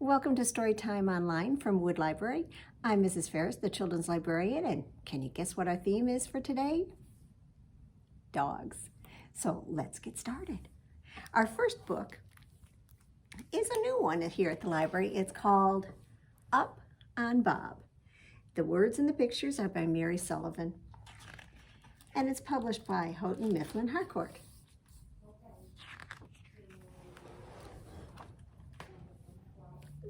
Welcome to Storytime Online from Wood Library. I'm Mrs. Ferris, the children's librarian, and can you guess what our theme is for today? Dogs. So let's get started. Our first book is a new one here at the library. It's called Up on Bob. The words and the pictures are by Mary Sullivan, and it's published by Houghton, Mifflin, Harcourt.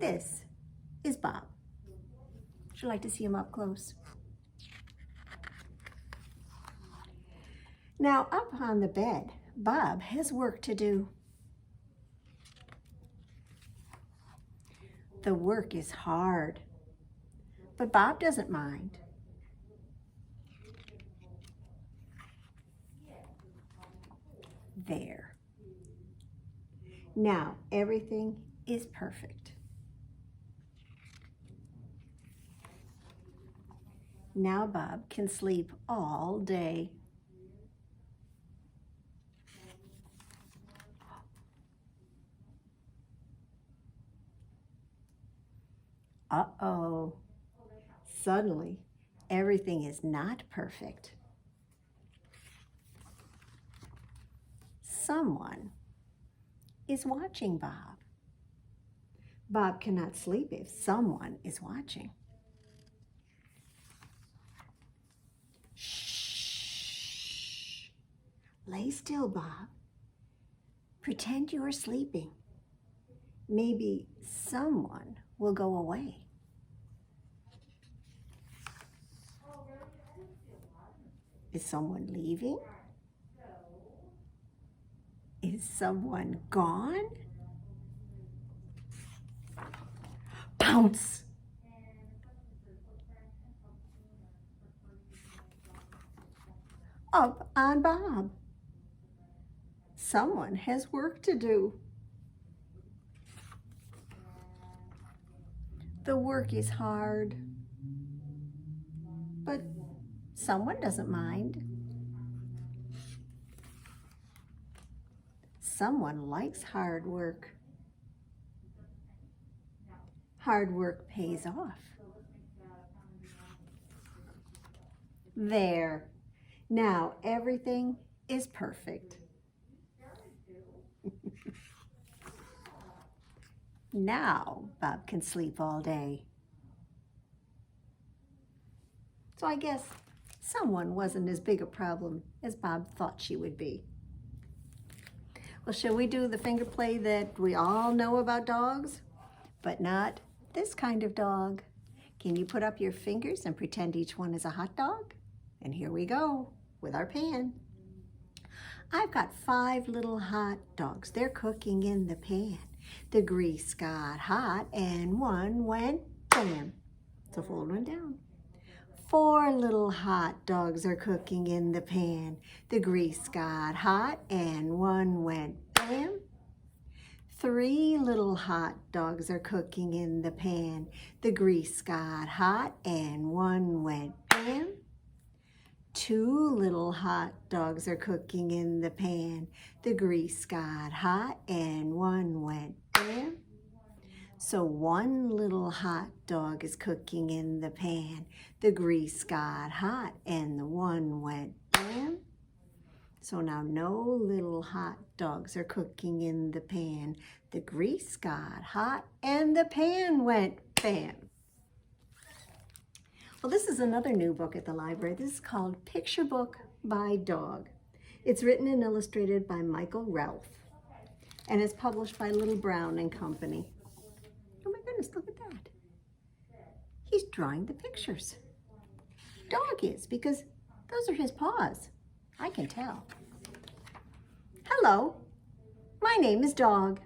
This is Bob. Would you like to see him up close? Now, up on the bed, Bob has work to do. The work is hard, but Bob doesn't mind. There. Now, everything is perfect. Now Bob can sleep all day. Uh-oh. Suddenly, everything is not perfect. Someone is watching Bob. Bob cannot sleep if someone is watching. Shh. Lay still, Bob. Pretend you are sleeping. Maybe someone will go away. Is someone leaving? Is someone gone? Pounce! Up on Bob. Someone has work to do. The work is hard, but someone doesn't mind. Someone likes hard work. Hard work pays off. There. Now everything is perfect. Now Bob can sleep all day. So I guess someone wasn't as big a problem as Bob thought she would be. Well, shall we do the finger play that we all know about dogs, but not this kind of dog? Can you put up your fingers and pretend each one is a hot dog? And here we go with our pan. I've got 5 little hot dogs. They're cooking in the pan. The grease got hot and one went bam. So fold one down. 4 little hot dogs are cooking in the pan. The grease got hot and one went bam. 3 little hot dogs are cooking in the pan. The grease got hot and one went bam. 2 little hot dogs are cooking in the pan. The grease got hot and one went bam. So 1 little hot dog is cooking in the pan. The grease got hot and the one went bam. So now no little hot dogs are cooking in the pan. The grease got hot and the pan went bam. Well, this is another new book at the library. This is called Picture Book by Dog. It's written and illustrated by Realth, and it's published by Little Brown and Company. Oh my goodness, look at that. He's drawing the pictures. Dog is, because those are his paws. I can tell. Hello, my name is Dog,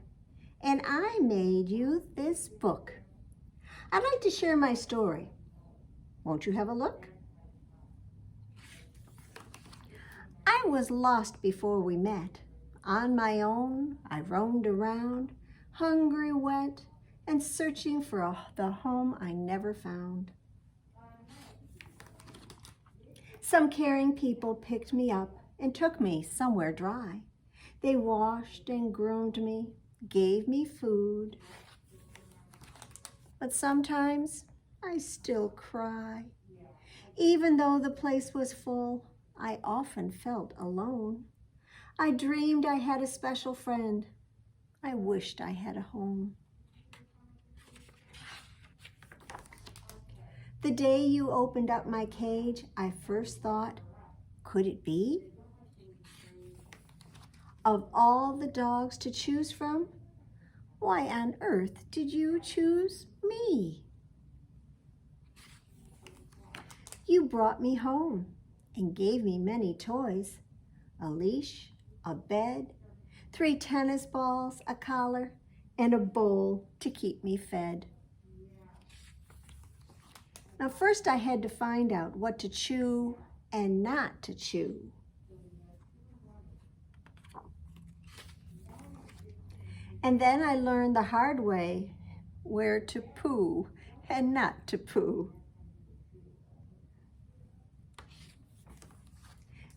and I made you this book. I'd like to share my story. Won't you have a look? I was lost before we met. On my own, I roamed around, hungry, wet, and searching for the home I never found. Some caring people picked me up and took me somewhere dry. They washed and groomed me, gave me food, But sometimes I still cry. Even though the place was full, I often felt alone. I dreamed I had a special friend. I wished I had a home. The day you opened up my cage, I first thought, could it be? Of all the dogs to choose from, why on earth did you choose me? You brought me home and gave me many toys, a leash, a bed, 3 tennis balls, a collar, and a bowl to keep me fed. Now first I had to find out what to chew and not to chew. And then I learned the hard way where to poo and not to poo.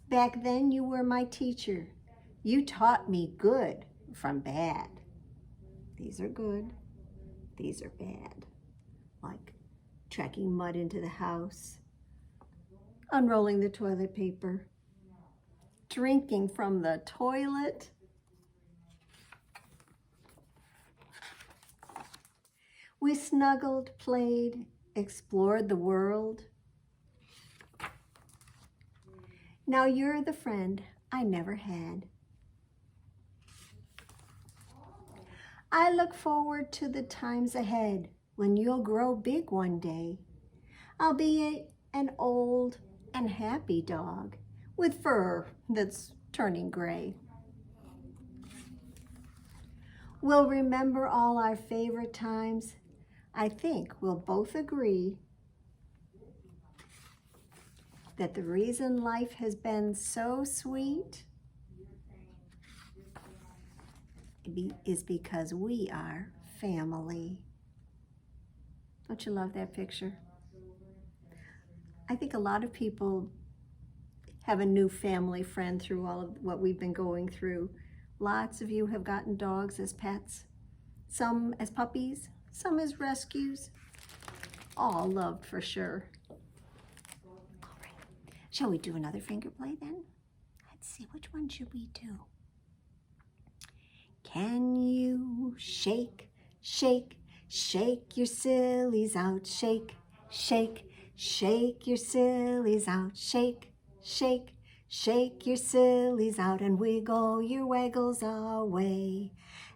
Back then you were my teacher. You taught me good from bad. These are good, these are bad. Like tracking mud into the house, unrolling the toilet paper, drinking from the toilet, we snuggled, played, explored the world. Now you're the friend I never had. I look forward to the times ahead when you'll grow big one day. I'll be an old and happy dog with fur that's turning gray. We'll remember all our favorite times. I think we'll both agree that the reason life has been so sweet is because we are family. Don't you love that picture? I think a lot of people have a new family friend through all of what we've been going through. Lots of you have gotten dogs as pets, some as puppies, some as rescues, all loved for sure. All right, shall we do another finger play then? Let's see, which one should we do? Can you shake, shake, shake your sillies out? Shake, shake, shake your sillies out. Shake, shake, shake your sillies out and wiggle your waggles away.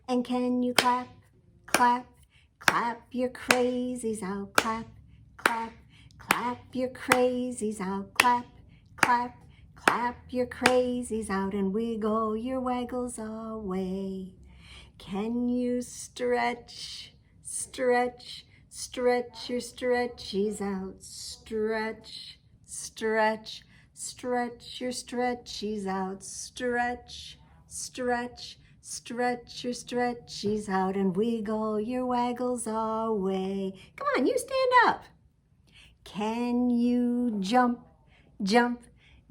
And can you clap, clap, clap your crazies out? Clap, clap, clap your crazies out. Clap, clap, clap your crazies out and wiggle your waggles away. Can you stretch, stretch, stretch your stretchies out? Stretch, stretch, stretch your stretchies out. Stretch, stretch, stretch your stretchies out and wiggle your waggles away. Come on, you stand up. Can you jump, jump,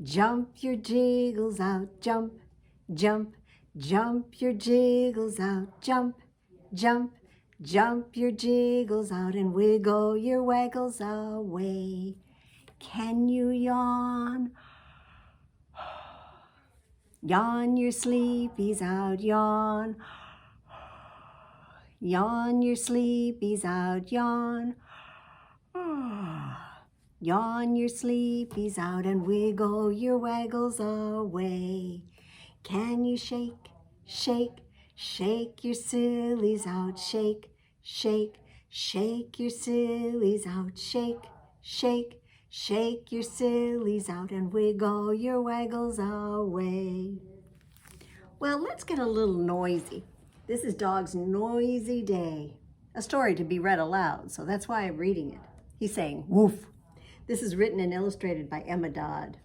jump your jiggles out? Jump, jump, jump your jiggles out. Jump, jump, jump your jiggles out and wiggle your waggles away. Can you yawn? Yawn your sleepies out, yawn. Yawn your sleepies out, yawn. Yawn your sleepies out and wiggle your waggles away. Can you shake, shake, shake your sillies out? Shake, shake, shake your sillies out. Shake, shake, shake your sillies out and wiggle your waggles away. Well, let's get a little noisy. This is Dog's Noisy Day, a story to be read aloud, so that's why I'm reading it. He's saying, woof. This is written and illustrated by Emma Dodd.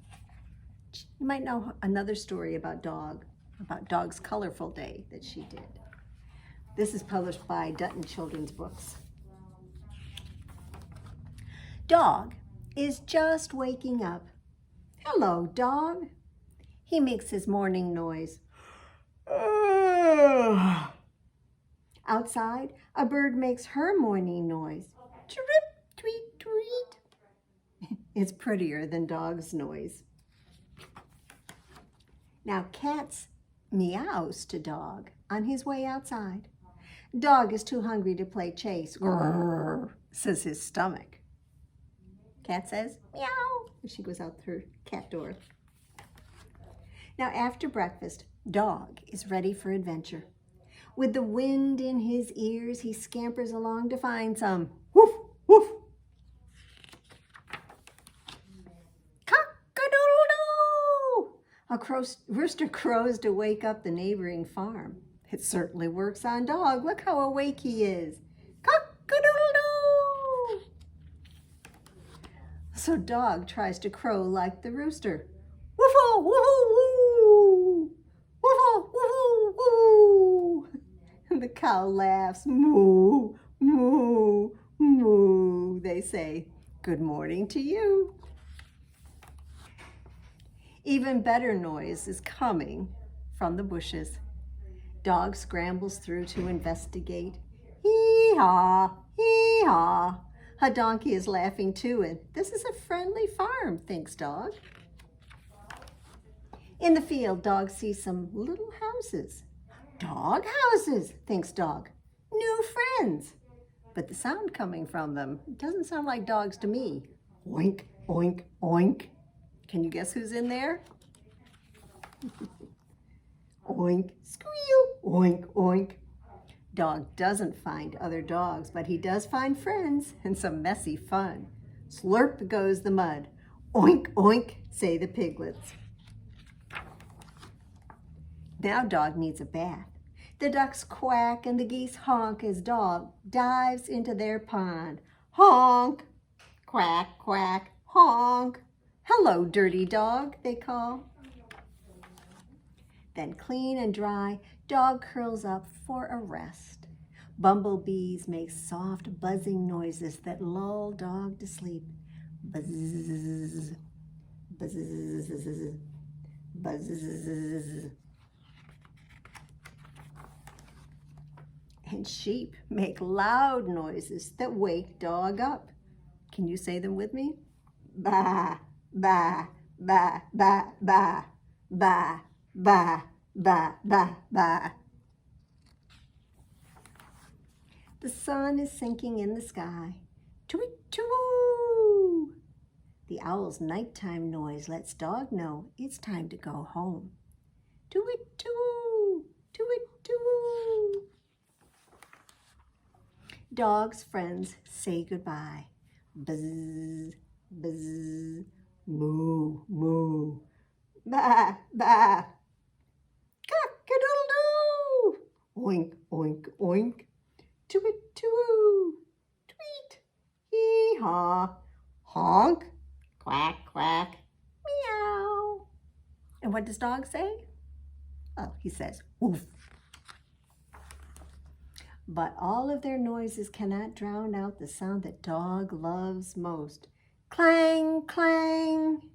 You might know another story about Dog's Colorful Day that she did. This is published by Dutton Children's Books. Dog is just waking up. Hello, Dog. He makes his morning noise. Outside, a bird makes her morning noise. Chirp, tweet, tweet. It's prettier than dog's noise. Now Cat's meows to Dog on his way outside. Dog is too hungry to play chase. Grrr, says his stomach. Cat says, meow, as she goes out her cat door. Now after breakfast, Dog is ready for adventure. With the wind in his ears, he scampers along to find some. Woof, woof. Cock-a-doodle-doo! A rooster crows to wake up the neighboring farm. It certainly works on Dog. Look how awake he is. Cock-a-doodle-doo! So Dog tries to crow like the rooster. Woof-oh, woof-oh, woo! Woof-oh, woof-oh, woo! The cow laughs. Moo, moo, moo, they say. Good morning to you. Even better noise is coming from the bushes. Dog scrambles through to investigate. Hee-haw, hee-haw. A donkey is laughing too, and this is a friendly farm, thinks Dog. In the field, Dog sees some little houses. Dog houses, thinks Dog. New friends. But the sound coming from them doesn't sound like dogs to me. Oink, oink, oink. Can you guess who's in there? Oink, squeal, oink, oink. Dog doesn't find other dogs, but he does find friends and some messy fun. Slurp goes the mud. Oink, oink, say the piglets. Now Dog needs a bath. The ducks quack and the geese honk as Dog dives into their pond. Honk, quack, quack, honk. Hello, dirty dog, they call. Then clean and dry, Dog curls up for a rest. Bumblebees make soft buzzing noises that lull Dog to sleep. Buzz, buzz, buzz. And sheep make loud noises that wake Dog up. Can you say them with me? Ba, ba, ba, ba, ba, ba, ba, ba, ba, ba. The sun is sinking in the sky. Tweet-two! The owl's nighttime noise lets Dog know it's time to go home. Tweet-two! Tweet-two! Dog's friends say goodbye. Buzz, buzz, moo, moo, ba, ba. Cock-a-doodle-doo! Oink, oink, oink. Tweet-two, tweet, hee-haw, honk, quack, quack, meow. And what does Dog say? Oh, he says, woof. But all of their noises cannot drown out the sound that Dog loves most. Clang, clang.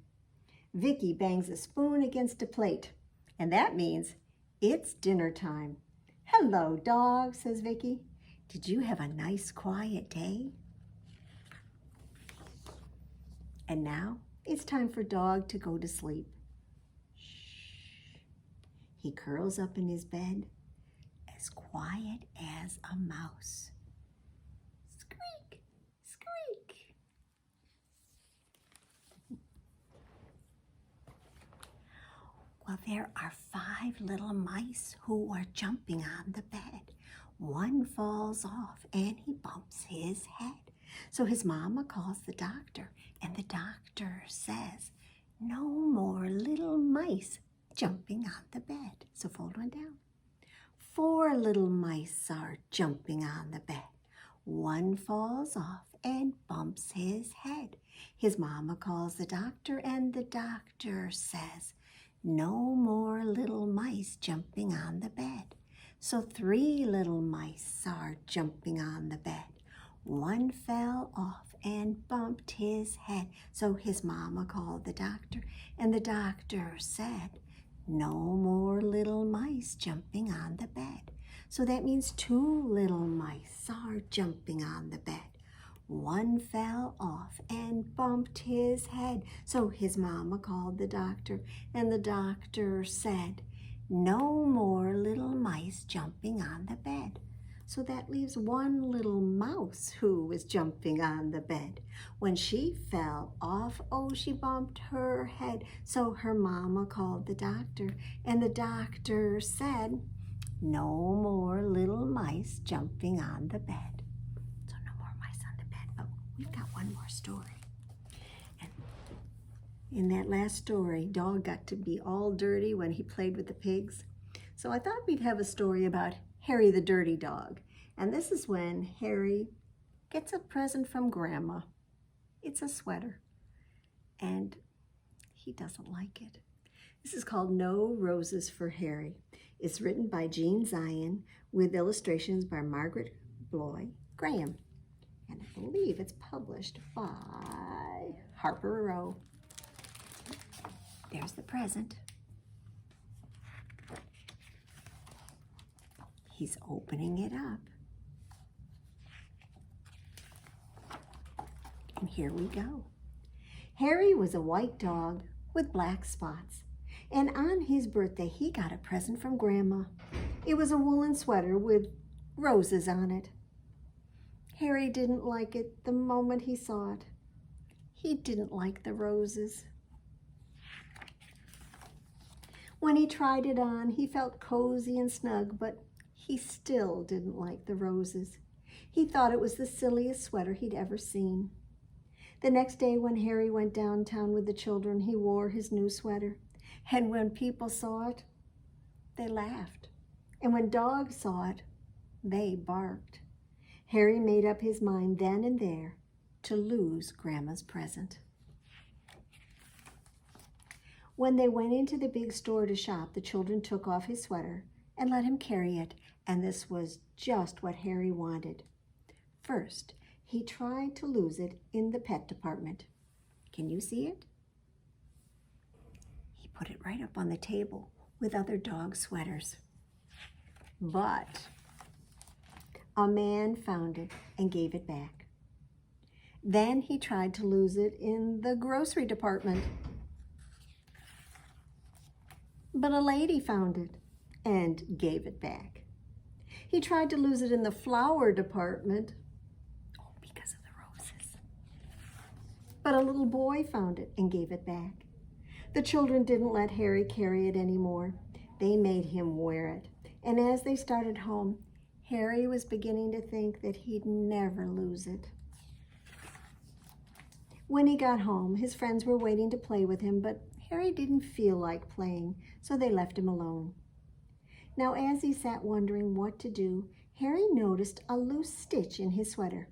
Vicky bangs a spoon against a plate, and that means it's dinner time. Hello, Dog, says Vicky. Did you have a nice quiet day? And now it's time for Dog to go to sleep. Shh. He curls up in his bed, as quiet as a mouse. Squeak, squeak. Well, there are 5 little mice who are jumping on the bed. One falls off and he bumps his head. So his mama calls the doctor, and the doctor says, no more little mice jumping on the bed. So fold one down. 4 little mice are jumping on the bed. One falls off and bumps his head. His mama calls the doctor, and the doctor says, no more little mice jumping on the bed. So 3 little mice are jumping on the bed. One fell off and bumped his head. So his mama called the doctor, and the doctor said, no more little mice jumping on the bed. So that means 2 little mice are jumping on the bed. One fell off and bumped his head. So his mama called the doctor, and the doctor said, "No more little mice jumping on the bed." So that leaves one little mouse who was jumping on the bed. When she fell off, oh, she bumped her head. So her mama called the doctor, and the doctor said, "No more little mice jumping on the bed." So no more mice on the bed, but we've got one more story. And in that last story, Dog got to be all dirty when he played with the pigs. So I thought we'd have a story about Harry the dirty dog. And this is when Harry gets a present from Grandma. It's a sweater, and he doesn't like it. This is called No Roses for Harry. It's written by Jean Zion with illustrations by Margaret Bloy Graham. And I believe it's published by Harper. There's the present. He's opening it up. And here we go. Harry was a white dog with black spots. And on his birthday, he got a present from Grandma. It was a woolen sweater with roses on it. Harry didn't like it the moment he saw it. He didn't like the roses. When he tried it on, he felt cozy and snug, but he still didn't like the roses. He thought it was the silliest sweater he'd ever seen. The next day when Harry went downtown with the children, he wore his new sweater. And when people saw it, they laughed. And when dogs saw it, they barked. Harry made up his mind then and there to lose Grandma's present. When they went into the big store to shop, the children took off his sweater and let him carry it, and this was just what Harry wanted. First, he tried to lose it in the pet department. Can you see it? He put it right up on the table with other dog sweaters. But a man found it and gave it back. Then he tried to lose it in the grocery department. But a lady found it and gave it back. He tried to lose it in the flower department. Because of the roses. But a little boy found it and gave it back. The children didn't let Harry carry it anymore. They made him wear it. And as they started home, Harry was beginning to think that he'd never lose it. When he got home, his friends were waiting to play with him, but Harry didn't feel like playing, so they left him alone. Now, as he sat wondering what to do, Harry noticed a loose stitch in his sweater.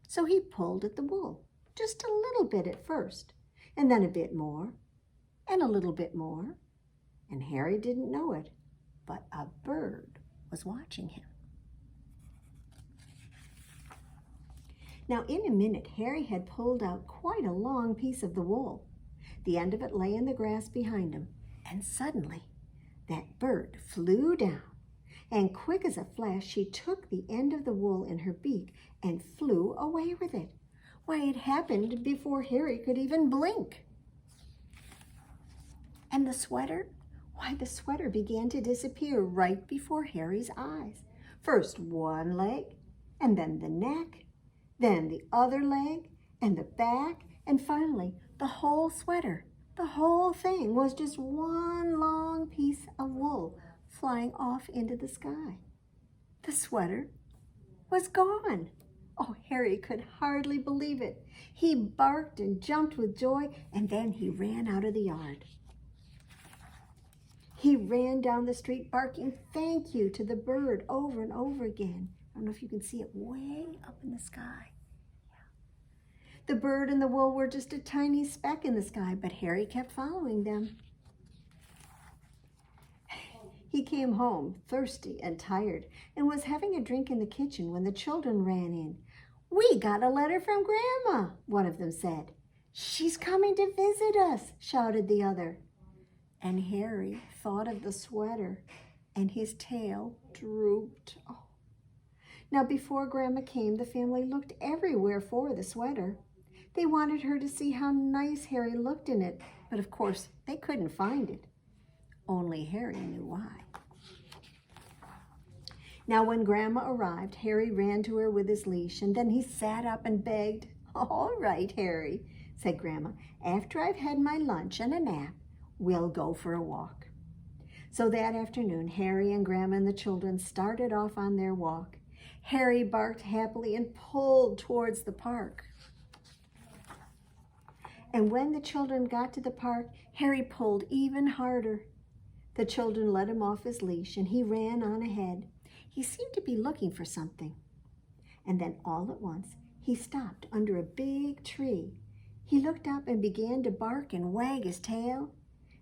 So he pulled at the wool, just a little bit at first, and then a bit more, and a little bit more. And Harry didn't know it, but a bird was watching him. Now, in a minute, Harry had pulled out quite a long piece of the wool. The end of it lay in the grass behind him, and suddenly that bird flew down, and quick as a flash, she took the end of the wool in her beak and flew away with it. Why, it happened before Harry could even blink. And the sweater? Why, the sweater began to disappear right before Harry's eyes. First one leg, and then the neck, then the other leg, and the back, and finally the whole sweater. The whole thing was just one long piece of wool flying off into the sky. The sweater was gone. Oh, Harry could hardly believe it. He barked and jumped with joy, and then he ran out of the yard. He ran down the street barking thank you to the bird over and over again. I don't know if you can see it way up in the sky. The bird and the wool were just a tiny speck in the sky, but Harry kept following them. He came home thirsty and tired and was having a drink in the kitchen when the children ran in. "We got a letter from Grandma," one of them said. "She's coming to visit us," shouted the other. And Harry thought of the sweater, and his tail drooped. Oh. Now, before Grandma came, the family looked everywhere for the sweater. They wanted her to see how nice Harry looked in it, but of course, they couldn't find it. Only Harry knew why. Now, when Grandma arrived, Harry ran to her with his leash, and then he sat up and begged. "All right, Harry," said Grandma. "After I've had my lunch and a nap, we'll go for a walk." So that afternoon, Harry and Grandma and the children started off on their walk. Harry barked happily and pulled towards the park. And when the children got to the park, Harry pulled even harder. The children let him off his leash, and he ran on ahead. He seemed to be looking for something. And then all at once, he stopped under a big tree. He looked up and began to bark and wag his tail.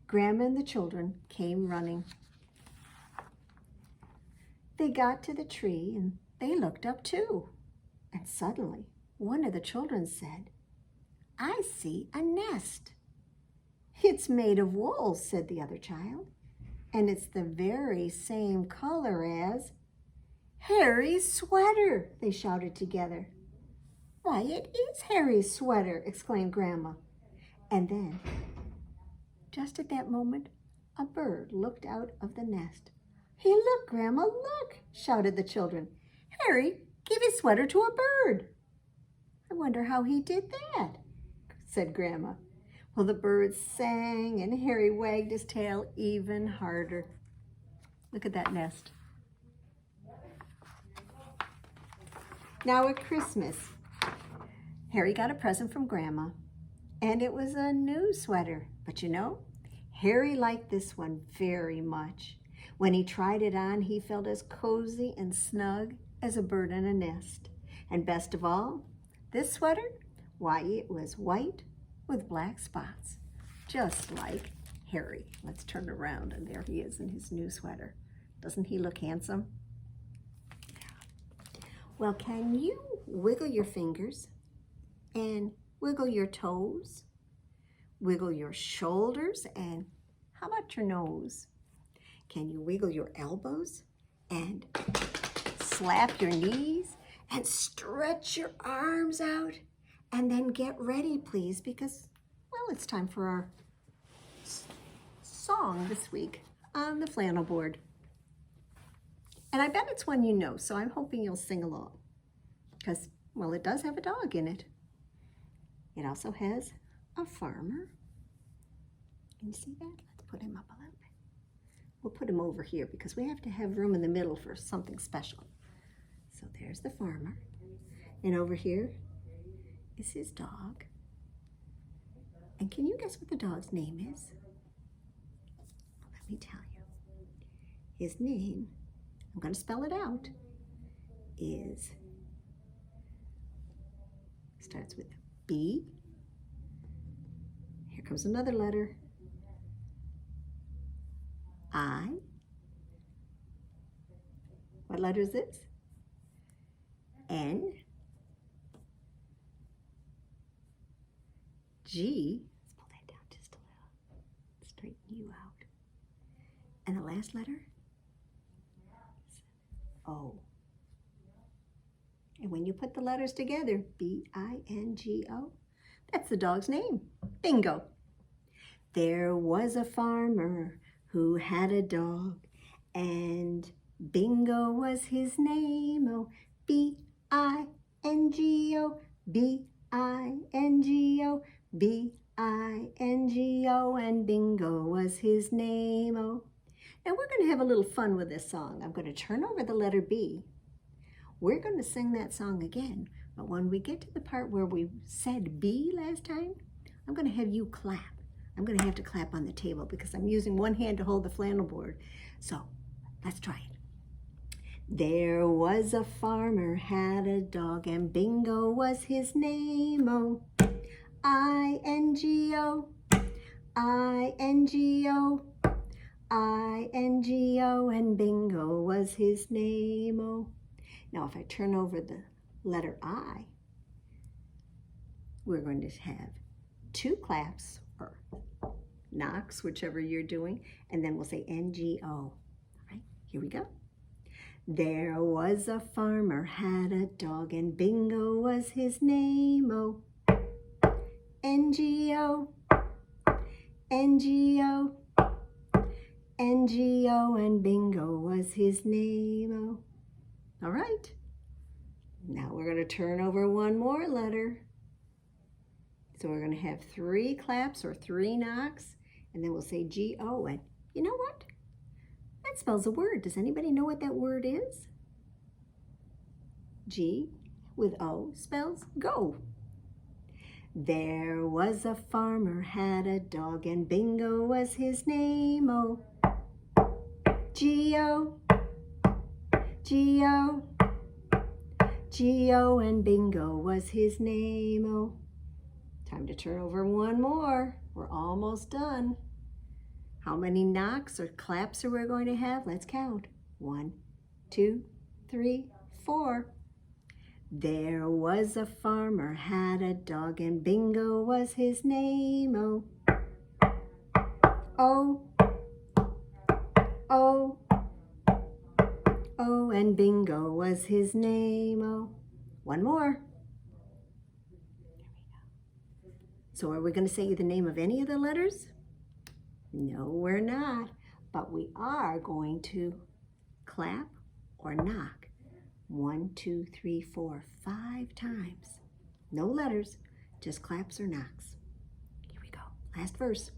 Grandma and the children came running. They got to the tree and they looked up too. And suddenly, one of the children said, "I see a nest." "It's made of wool," said the other child. "And it's the very same color as Harry's sweater," they shouted together. "Why, it is Harry's sweater," exclaimed Grandma. And then, just at that moment, a bird looked out of the nest. "Hey, look, Grandma, look," shouted the children. "Harry gave his sweater to a bird." "I wonder how he did that," said Grandma. Well, the bird sang and Harry wagged his tail even harder. Look at that nest. Now at Christmas, Harry got a present from Grandma, and it was a new sweater. But you know, Harry liked this one very much. When he tried it on, he felt as cozy and snug as a bird in a nest. And best of all, this sweater, why, it was white with black spots, just like Harry. Let's turn around, and there he is in his new sweater. Doesn't he look handsome? Well, can you wiggle your fingers and wiggle your toes, wiggle your shoulders, and how about your nose? Can you wiggle your elbows and slap your knees and stretch your arms out? And then get ready, please, because, well, it's time for our song this week on the flannel board. And I bet it's one you know, so I'm hoping you'll sing along. Because, well, it does have a dog in it. It also has a farmer. Can you see that? Let's put him up a little bit. We'll put him over here because we have to have room in the middle for something special. So there's the farmer. And over here is his dog. And can you guess what the dog's name is? Let me tell you. His name, I'm going to spell it out, starts with B. Here comes another letter. I. What letter is this? N. G. Let's pull that down just a little. Straighten you out. And the last letter? O. And when you put the letters together, B-I-N-G-O, that's the dog's name. Bingo. There was a farmer who had a dog, and Bingo was his name. Oh, B-I-N-G-O, B-I-N-G-O, B-I-N-G-O, and Bingo was his name. Oh. Now we're going to have a little fun with this song. I'm going to turn over the letter B. We're going to sing that song again, but when we get to the part where we said B last time, I'm going to have you clap. I'm going to have to clap on the table because I'm using one hand to hold the flannel board. So let's try it. There was a farmer had a dog, and Bingo was his name. Oh, I-N-G-O, I-N-G-O, I-N-G-O, and Bingo was his name. Oh. Now if I turn over the letter I, we're going to have two claps or knocks, whichever you're doing, and then we'll say N-G-O. All right, here we go. There was a farmer had a dog, and Bingo was his name. Oh, N-G-O, N-G-O, N-G-O, and Bingo was his name. Oh, all right. Now we're going to turn over one more letter. So we're going to have 3 claps or 3 knocks, and then we'll say G-O. And you know what? That spells a word. Does anybody know what that word is? G with O spells go. There was a farmer had a dog, and Bingo was his name. Oh, G-O, G-O, G-O, and Bingo was his name. Oh, time to turn over one more. We're almost done. How many knocks or claps are we going to have? Let's count. 1, 2, 3, 4. There was a farmer had a dog, and Bingo was his name. Oh, oh, oh, oh, and Bingo was his name. Oh, one more. So are we going to say the name of any of the letters? No, we're not. But we are going to clap or knock 1, 2, 3, 4, 5 times. No letters, just claps or knocks. Here we go. Last verse.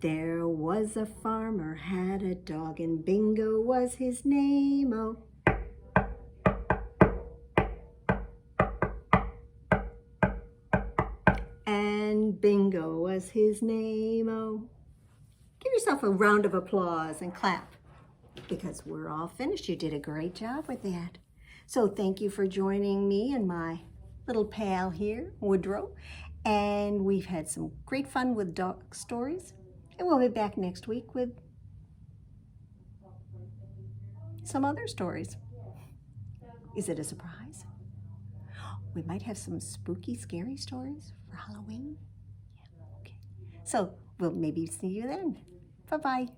There was a farmer had a dog, and Bingo was his name. Oh, and Bingo was his name. Oh, give yourself a round of applause and clap, because we're all finished. You did a great job with that. So thank you for joining me and my little pal here, Woodrow. And we've had some great fun with dog stories. And we'll be back next week with some other stories. Is it a surprise? We might have some spooky, scary stories for Halloween. Yeah, okay. So we'll maybe see you then. Bye-bye.